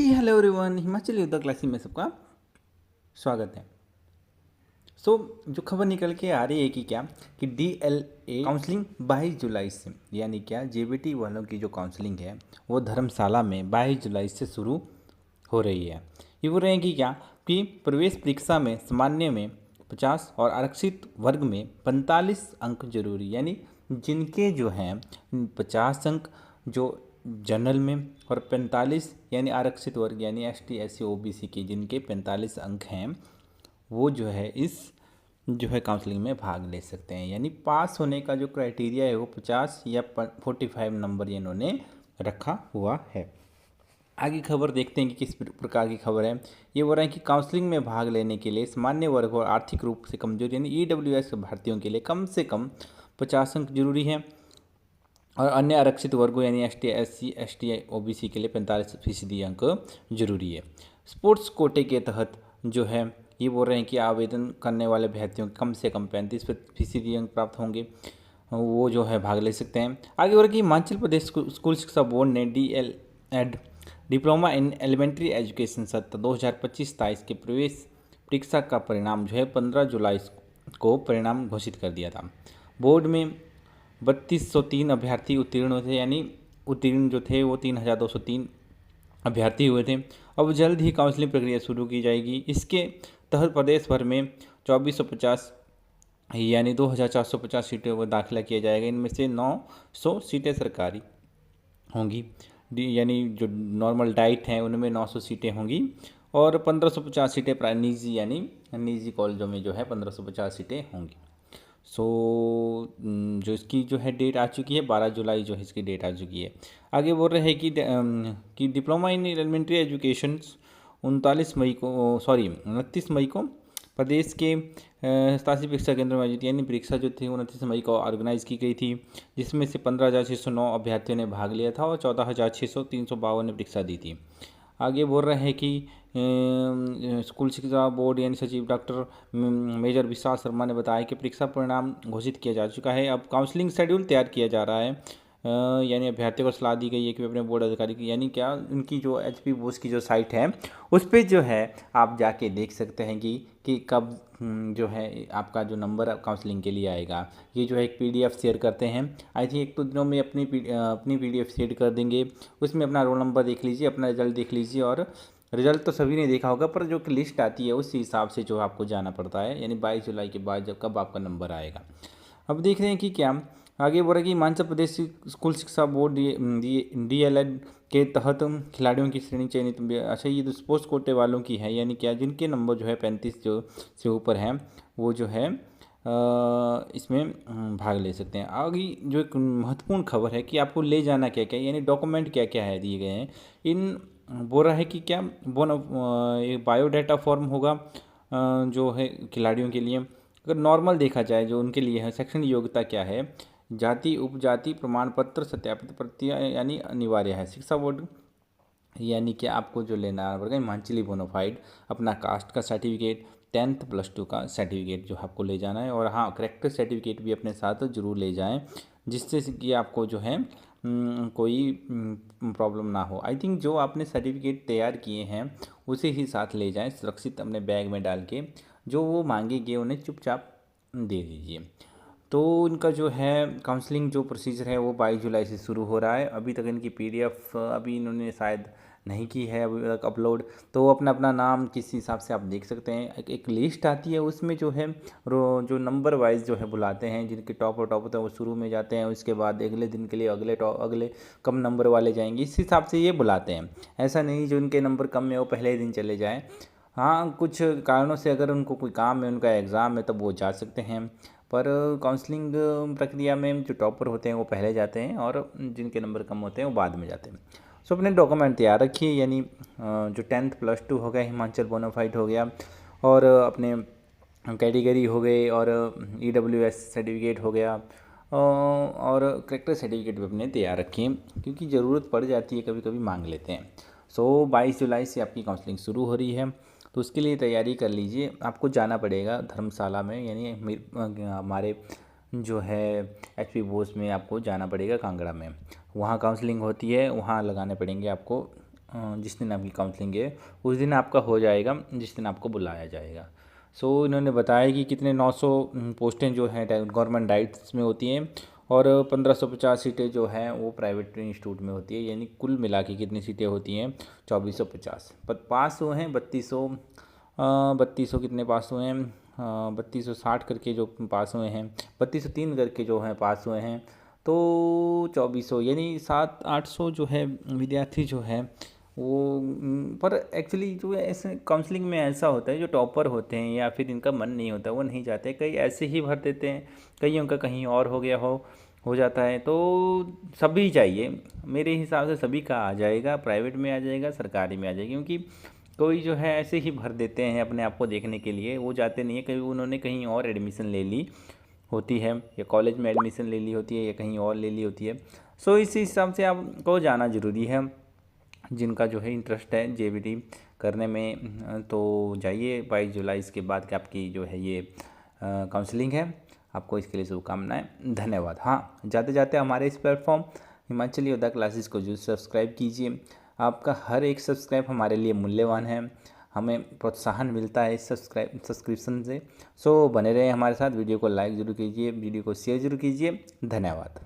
Hello everyone, Himachal योद्धा classic में सबका स्वागत है। जो खबर निकल के आ रही है कि क्या कि DLA काउंसलिंग 22 जुलाई से, यानी क्या JBT वालों की जो काउंसलिंग है वो धर्मशाला में 22 जुलाई से शुरू हो रही है। ये बोल रहे हैं कि क्या कि प्रवेश परीक्षा में सामान्य में 50 और आरक्षित वर्ग में 45 अंक जरूरी, यानी जिनके जो हैं 50 अंक जो जनरल में और 45 यानी आरक्षित वर्ग यानी ST SC OBC के जिनके 45 अंक हैं वो जो है इस जो है काउंसलिंग में भाग ले सकते हैं। यानी पास होने का जो क्राइटेरिया है वो 50 या 45 नंबर इन्होंने रखा हुआ है। आगे खबर देखते हैं कि किस प्रकार की खबर है। ये बोल रहे हैं कि काउंसलिंग में भाग लेने के लिए सामान्य वर्ग और आर्थिक रूप से कमजोर यानी EWS भर्तियों के लिए कम से कम 50 अंक जरूरी है और अन्य आरक्षित वर्गों यानी ST SC ST OBC के लिए 45% अंक जरूरी है। स्पोर्ट्स कोटे के तहत जो है ये बोल रहे हैं कि आवेदन करने वाले अभ्यर्थियों को कम से कम 35% अंक प्राप्त होंगे, वो जो है भाग ले सकते हैं। आगे बोल रहे कि हिमाचल प्रदेश स्कूल शिक्षा बोर्ड ने DLED diploma in elementary education सत्र 2025-23 के प्रवेश परीक्षा का परिणाम जो है 15 जुलाई को परिणाम घोषित कर दिया था। बोर्ड में 3203 अभ्यर्थी उत्तीर्ण हुए थे, यानी उत्तीर्ण जो थे वो 3203 अभ्यर्थी हुए थे। अब जल्द ही काउंसलिंग प्रक्रिया शुरू की जाएगी। इसके तहत प्रदेश भर में 2450 यानी 2450 सीटों पर दाखिला किया जाएगा। इनमें से 900 सीटें सरकारी होंगी, यानी जो नॉर्मल डाइट हैं उनमें 900 सीटें होंगी और 1550 सीटें निजी यानी निजी कॉलेजों में जो है 1550 सीटें होंगी। जो इसकी जो है डेट आ चुकी है 12 जुलाई जो है इसकी डेट आ चुकी है। आगे बोल रहे हैं कि डिप्लोमा इन एलिमेंट्री एजुकेशन 29 मई को प्रदेश के 87 परीक्षा केंद्रों में आयोजित, यानी परीक्षा जो थी 29 मई को ऑर्गेनाइज की गई थी, जिसमें से 15,609 अभ्यर्थियों ने भाग लिया था और 14,352 ने परीक्षा दी थी। आगे बोल रहे हैं कि स्कूल शिक्षा बोर्ड यानी सचिव डॉक्टर मेजर विशाल शर्मा ने बताया कि परीक्षा परिणाम घोषित किया जा चुका है। अब काउंसलिंग शेड्यूल तैयार किया जा रहा है, यानी अभ्यर्थियों को सलाह दी गई है कि वे अपने बोर्ड अधिकारी की यानी क्या उनकी जो HP बोस की जो साइट है उस पर जो है आप जाके देख सकते हैं कि कब जो है आपका जो नंबर काउंसलिंग के लिए आएगा। ये जो है एक PDF शेयर करते हैं, आई थिंक एक दो दिनों में अपनी PDF शेयर कर देंगे। उसमें अपना रोल नंबर देख लीजिए, अपना रिजल्ट देख लीजिए, और रिजल्ट तो सभी ने देखा होगा पर जो लिस्ट आती है उस हिसाब से जो आपको जाना पड़ता है, यानी 22 जुलाई के बाद जब कब आपका नंबर आएगा। अब देख रहे हैं कि क्या आगे बोल रहा है कि हिमाचल प्रदेश स्कूल शिक्षा बोर्ड DLED के तहत खिलाड़ियों की श्रेणी चयनित। अच्छा, ये तो स्पोर्ट्स कोटे वालों की है, यानी क्या जिनके नंबर जो है 35 जो से ऊपर हैं वो जो है इसमें भाग ले सकते हैं। आगे जो एक महत्वपूर्ण खबर है कि आपको ले जाना क्या क्या, यानी डॉक्यूमेंट क्या क्या है दिए गए हैं। इन बोल रहा है कि क्या बायोडाटा फॉर्म होगा जो है खिलाड़ियों के लिए। अगर नॉर्मल देखा जाए जो उनके लिए है, शैक्षणिक योग्यता क्या है, जाति उपजाति प्रमाण पत्र सत्यापित प्रतियां यानी अनिवार्य है। शिक्षा बोर्ड यानी कि आपको जो लेना पड़ेगा हिमाचली बोनाफाइड, अपना कास्ट का सर्टिफिकेट, 10th +2 का सर्टिफिकेट जो आपको ले जाना है, और हाँ करेक्टर सर्टिफिकेट भी अपने साथ जरूर ले जाएं, जिससे कि आपको जो है कोई प्रॉब्लम ना हो। आई थिंक जो आपने सर्टिफिकेट तैयार किए हैं उसे ही साथ ले जाएं, सुरक्षित अपने बैग में डाल के। जो वो मांगेंगे उन्हें चुपचाप दे दीजिए। तो इनका जो है काउंसलिंग जो प्रोसीजर है वो 22 जुलाई से शुरू हो रहा है। अभी तक इनकी PDF अभी इन्होंने शायद नहीं की है अभी तक अपलोड, तो अपना अपना नाम किस हिसाब से आप देख सकते हैं। एक लिस्ट आती है उसमें जो है जो नंबर वाइज जो है बुलाते हैं, जिनके टॉप होते हैं वो शुरू में जाते हैं, उसके बाद अगले दिन के लिए अगले कम नंबर वाले जाएंगे, इस हिसाब से ये बुलाते हैं। ऐसा नहीं जो इनके नंबर कम है वो पहले ही दिन चले जाएँ। हाँ, कुछ कारणों से अगर उनको कोई काम है, उनका एग्ज़ाम है, तब वो जा सकते हैं, पर काउंसलिंग प्रक्रिया में जो टॉपर होते हैं वो पहले जाते हैं और जिनके नंबर कम होते हैं वो बाद में जाते हैं। सो अपने डॉक्यूमेंट तैयार रखिए, यानी जो 10th +2 हो गया, हिमाचल बोनाफाइड हो गया, और अपने कैटेगरी हो गए, और EWS सर्टिफिकेट हो गया, और करेक्टर सर्टिफिकेट भी अपने तैयार रखिए, क्योंकि ज़रूरत पड़ जाती है, कभी कभी मांग लेते हैं। 22 जुलाई से आपकी काउंसलिंग शुरू हो रही है, तो उसके लिए तैयारी कर लीजिए। आपको जाना पड़ेगा धर्मशाला में, यानी हमारे जो है HP बोस में आपको जाना पड़ेगा कांगड़ा में, वहाँ काउंसलिंग होती है, वहाँ लगाने पड़ेंगे आपको जिस दिन आपकी काउंसलिंग है उस दिन आपका हो जाएगा, जिस दिन आपको बुलाया जाएगा। सो इन्होंने बताया कि कितने 900 पोस्टें जो हैं गवर्नमेंट डाइट्स में होती हैं और 1550 सीटें जो हैं वो प्राइवेट इंस्टीट्यूट में होती है, यानी कुल मिला के कितनी सीटें होती हैं 2450। पर पास हुए हैं 3200 कितने पास हुए हैं 3260 करके जो पास हुए हैं, 3203 करके जो हैं पास हुए हैं, तो 2400 यानी 700-800 जो है विद्यार्थी जो है वो पर एक्चुअली जो है ऐसे काउंसलिंग में ऐसा होता है, जो टॉपर होते हैं या फिर इनका मन नहीं होता वो नहीं जाते, कई ऐसे ही भर देते हैं, कईयों का कहीं और हो गया हो जाता है। तो सभी चाहिए मेरे हिसाब से, सभी का आ जाएगा, प्राइवेट में आ जाएगा, सरकारी में आ जाएगा, क्योंकि कोई जो है ऐसे ही भर देते हैं अपने आप को देखने के लिए, वो जाते नहीं है, कहीं उन्होंने कहीं और एडमिशन ले ली होती है या कॉलेज में एडमिशन ले ली होती है या कहीं और ले ली होती है। सो इस हिसाब से आपको जाना ज़रूरी है, जिनका जो है इंटरेस्ट है जेबीटी करने में तो जाइए 22 जुलाई इसके बाद कि आपकी जो है ये काउंसलिंग है। आपको इसके लिए शुभकामनाएं, धन्यवाद। हाँ, जाते जाते हमारे इस प्लेटफॉर्म हिमाचल योद्धा क्लासेस को जो सब्सक्राइब कीजिए, आपका हर एक सब्सक्राइब हमारे लिए मूल्यवान है, हमें प्रोत्साहन मिलता है इस सब्सक्रिप्शन से। सो बने रहे हमारे साथ, वीडियो को लाइक ज़रूर कीजिए, वीडियो को शेयर ज़रूर कीजिए, धन्यवाद।